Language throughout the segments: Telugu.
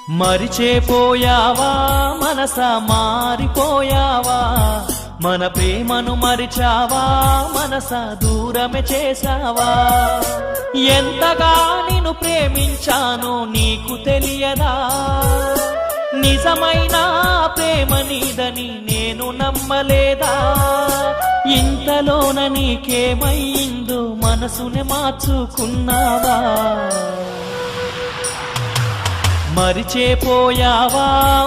మరిచేపోయావా మనసా మారిపోయావా మన ప్రేమను మరిచావా మనసా దూరమే చేసావా ఎంతగా నిన్ను ప్రేమించానో నీకు తెలియదా నిజమైన ప్రేమ నీదని నేను నమ్మలేదా ఇంతలోన నీకేమైందో మనసునే మార్చుకున్నావా మరిచేపోయావా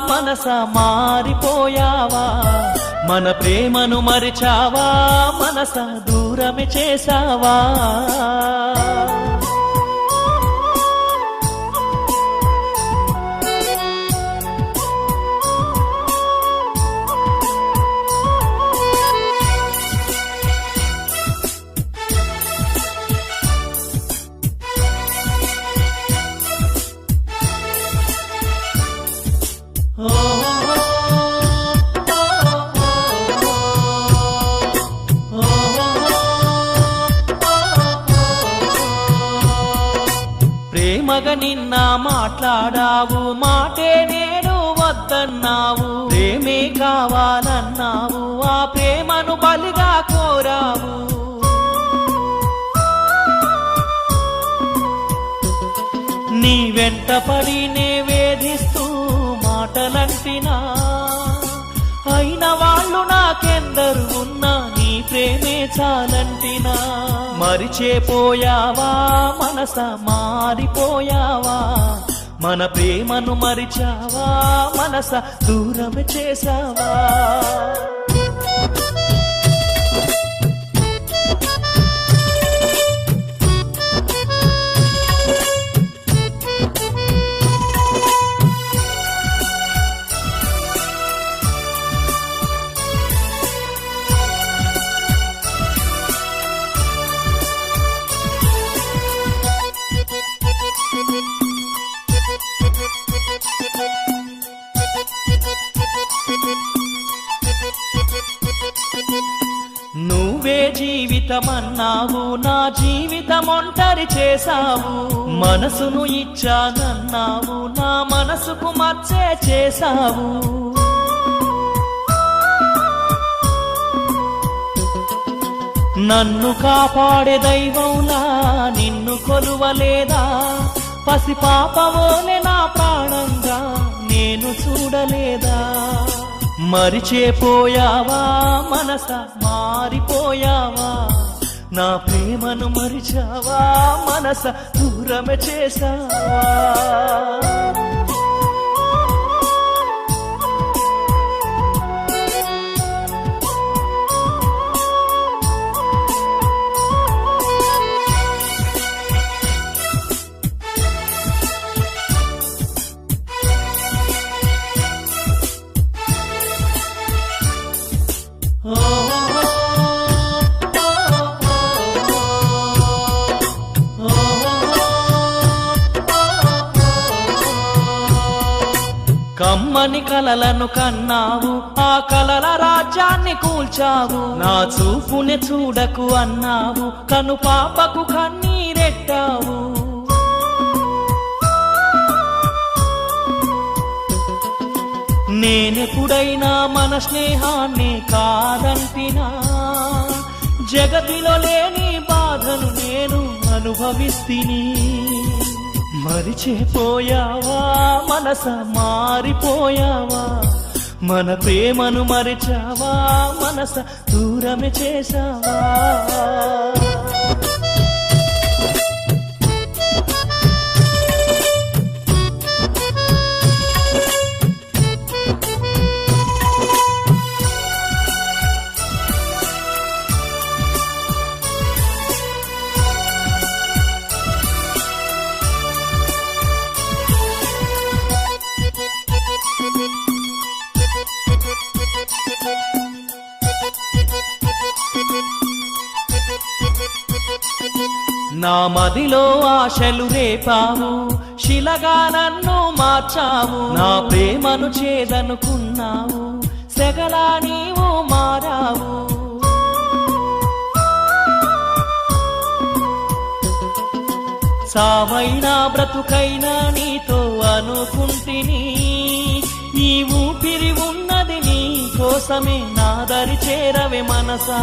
మనసా మారిపోయావా మన ప్రేమను మరిచావా మనసా దూరమే చేసావా ప్రేమగా నిన్న మాట్లాడావు మాటే నేను వద్దన్నావు ప్రేమే కావాలన్నావు ఆ ప్రేమను బలిగా కోరావు నీ వెంట పడి నే వేధిస్తూ మాటలంటినా అయిన వాళ్ళు నాకెందరు ఉన్నా నీ ప్రేమే చాలంటినా మరిచేపోయావా మనసా మారిపోయావా మన ప్రేమను మరిచావా మనసా దూరమే చేసావా నువ్వే జీవితమన్నావు నా జీవితం ఒంటరి చేసావు మనసును ఇచ్చానన్నావు నా మనసుకు మచ్చే చేసావు నన్ను కాపాడే దైవంలా నిన్ను కొలువలేదా పసిపాపవోలే నా ప్రాణంగా నేను చూడలేదా మరిచేపోయావా మనసా మారిపోయావా నా ప్రేమను మరిచావా మనసా దూరమే చేసావా కమ్మని కలలను కన్నావు ఆ కలల రాజ్యాన్ని కూల్చావు నా చూపుని చూడకు అన్నావు కను పాపకు కన్నీరెట్టావు నేనెప్పుడైనా మన స్నేహాన్ని కాదంటినా జగతిలో లేని బాధను నేను అనుభవిస్తిని మరిచేపోయావా మనసా మారిపోయావా మన ప్రేమను మరిచావా మనసా దూరమే చేసావా నా మదిలో ఆశలు రేపావు శిలగా నన్ను మార్చావు నా ప్రేమను చేదనుకున్నావు సెగలా నీవు మారావు సావైనా బ్రతుకైనా నీతో అనుకుంటిని, ఈ ఊపిరి ఉన్నది నీ కోసమే, నా దరి చేరవే మనసా.